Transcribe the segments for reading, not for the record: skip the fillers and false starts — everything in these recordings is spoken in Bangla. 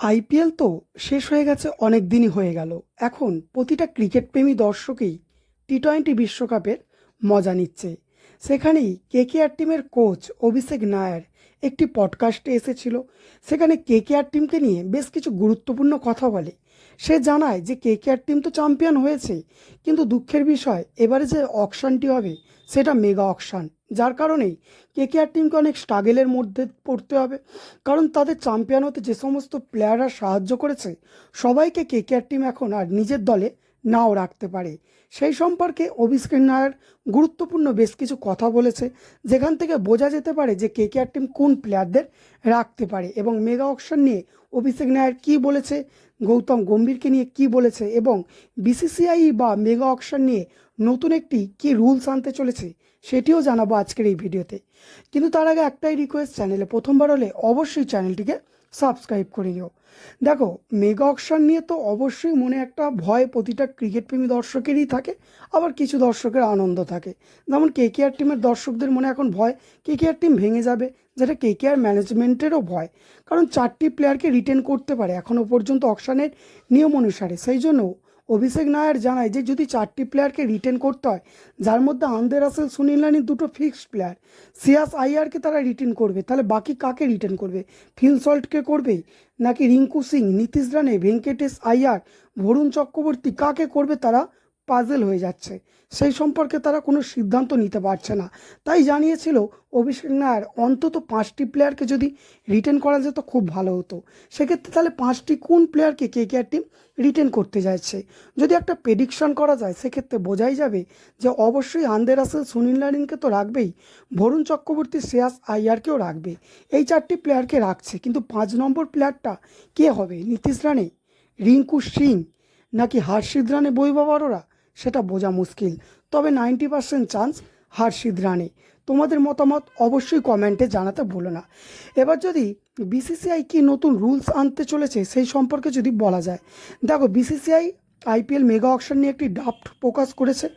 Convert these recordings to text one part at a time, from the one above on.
আইপিএল তো শেষ হয়ে গেছে, অনেক দিনই হয়ে গেল। এখন প্রতিটা ক্রিকেট প্রেমী দর্শকই টি-20 বিশ্বকাপের মজা নিচ্ছে। সেখানেই কেকেআর টিমের কোচ অভিষেক নায়ার একটি পডকাস্টে এসেছিল। সেখানে কেকেআর টিমকে নিয়ে বেশ কিছু গুরুত্বপূর্ণ কথা বলে। সে জানায় যে কেকেআর টিম তো চ্যাম্পিয়ন হয়েছে, কিন্তু দুঃখের বিষয় এবারে যে অকশনটি হবে সেটা মেগা অকশন, যার কারণেই কেকেআর টিমকে অনেক স্ট্রাগেলের মধ্যে পড়তে হবে। কারণ তাদের চ্যাম্পিয়ন হতে যে সমস্ত প্লেয়াররা সাহায্য করেছে, সবাইকে কেকেআর টিম এখন আর নিজের দলে নাও রাখতে পারে। সেই সম্পর্কে অভিষেক নায়ার গুরুত্বপূর্ণ বেশ কিছু কথা বলেছে, যেখান থেকে বোঝা যেতে পারে যে কেকেআর টিম কোন প্লেয়ারদের রাখতে পারে। এবং মেগা অকশন নিয়ে অভিষেক নায়ার কী বলেছে, গৌতম গম্ভীরকে নিয়ে কী বলেছে, এবং বিসিসিআই বা মেগা অকশন নিয়ে নতুন একটি কী রুলস আনতে চলেছে, সেটিও জানাবো আজকের এই ভিডিওতে। কিন্তু তার আগে একটাই রিকোয়েস্ট, চ্যানেলে প্রথমবার হলে অবশ্যই চ্যানেলটিকে সাবস্ক্রাইব করে নিও। দেখো, মেগা অকশন নিয়ে তো অবশ্যই মনে একটা ভয় প্রতিটা ক্রিকেট প্রেমী দর্শকেরই থাকে, আবার কিছু দর্শকের আনন্দ থাকে। যেমন কেকেআর টিমের দর্শকদের মনে এখন ভয় কেকেআর টিম ভেঙে যাবে, যেটা কেকেআর ম্যানেজমেন্টেরও ভয়। কারণ 4টি প্লেয়ারকে রিটেন করতে পারে এখনও পর্যন্ত অকশনের নিয়ম অনুসারে। সেই জন্য অভিষেক নায়ার জানায় যে যদি 4টি প্লেয়ারকে রিটেন করতে হয়, যার মধ্যে আন্দ্রে রাসেল, সুনীল নারিন দুটো ফিক্সড প্লেয়ার, শ্রেয়াস আইয়ারকে তারা রিটেন করবে, তাহলে বাকি কাকে রিটেন করবে? ফিল সল্টকে করবে, নাকি রিঙ্কু সিং, নীতিশ রানে, ভেঙ্কটেশ আইয়ার, বরুণ চক্রবর্তী, কাকে করবে? তারা পাজেল হয়ে যাচ্ছে। সেই সম্পর্কে তারা কোনো সিদ্ধান্ত নিতে পারছে না। তাই জানিয়েছিল অভিষেক নায়ার অন্তত 5টি প্লেয়ারকে যদি রিটেন করা যেত খুব ভালো হতো। সেক্ষেত্রে তাহলে 5টি কোন প্লেয়ারকে কেকেআর টিম রিটেন করতে যাচ্ছে? যদি একটা প্রেডিকশন করা যায়, সেক্ষেত্রে বোঝাই যাবে যে অবশ্যই আন্দ্রে রাসেল, সুনীল নারিনকে তো রাখবেই, বরুণ চক্রবর্তী, শ্রেয়াস আইয়ারকেও রাখবে। এই 4টি প্লেয়ারকে রাখছে, কিন্তু 5 নম্বর প্লেয়ারটা কে হবে? নীতিশ রানে, রিঙ্কু সিং, নাকি হর্ষিত রানে, বৈভব অরোরা? সেটা বোঝা মুশকিল। তবে 90% চান্স হর্ষিত রানে। তোমাদের মতামত অবশ্যই কমেন্টে জানাতে ভুলো না। এবার যদি বিসিসিআই কি নতুন রুলস আনতে চলেছে সেই সম্পর্কে যদি বলা যায়, দেখো, বিসিসিআই আইপিএল মেগা অকশন নিয়ে একটি ড্রাফট প্রকাশ করেছে,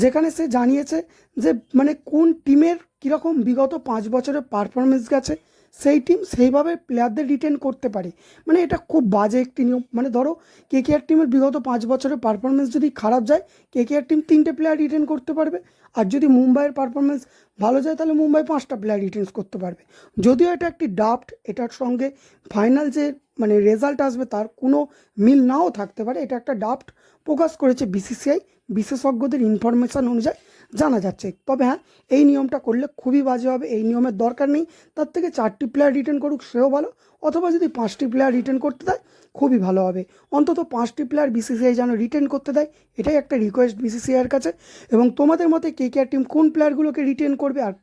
যেখানে সে জানিয়েছে যে মানে কোন টিমের কীরকম বিগত 5 বছরের পারফরমেন্স গেছে, সেই টিম সেইভাবে প্লেয়ারদের রিটেন করতে পারে। মানে এটা খুব বাজে একটি নিয়ম। মানে ধরো, কেকেআর টিমের বিগত 5 বছরের পারফরমেন্স যদি খারাপ যায়, কেকেআর টিম 3টে প্লেয়ার রিটেন করতে পারবে। আর যদি মুম্বাইয়ের পারফরমেন্স ভালো যায়, তাহলে মুম্বাই 5টা প্লেয়ার রিটেন করতে পারবে। যদিও এটা একটি ড্রাফট, এটার সঙ্গে ফাইনাল যে মানে রেজাল্ট আসবে তার কোনো মিল নাও থাকতে পারে। এটা একটা ড্রাফট প্রকাশ করেছে বিসিসিআই, বিশেষজ্ঞদের ইনফরমেশান অনুযায়ী জানা যাচ্ছে। তবে হ্যাঁ, এই নিয়মটা করলে খুবই বাজে হবে, এই নিয়মের দরকার নেই। তার থেকে 4টি প্লেয়ার রিটেন করুক, সেও ভালো। অথবা যদি 5টি প্লেয়ার রিটেন করতে দেয়, খুবই ভালো হবে। অন্তত 5টি প্লেয়ার বিসিসিআই যেন রিটেন করতে দেয়, এটাই একটা রিকোয়েস্ট বিসিসিআইয়ের কাছে। এবং তোমাদের মতে কেকেআর টিম কোন প্লেয়ারগুলোকে রিটেন করবে, আর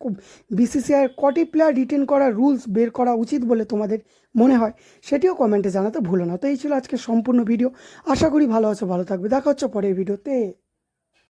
বিসিসিআইয়ের কটি প্লেয়ার রিটেন করার রুলস বের করা উচিত বলে তোমাদের মনে হয়, সেটিও কমেন্টে জানাতে ভুলো না। তো এই ছিল আজকে সম্পূর্ণ ভিডিও। আশা করি ভালো আছো, ভালো থাকবে। দেখা হচ্ছে পরের ভিডিওতে।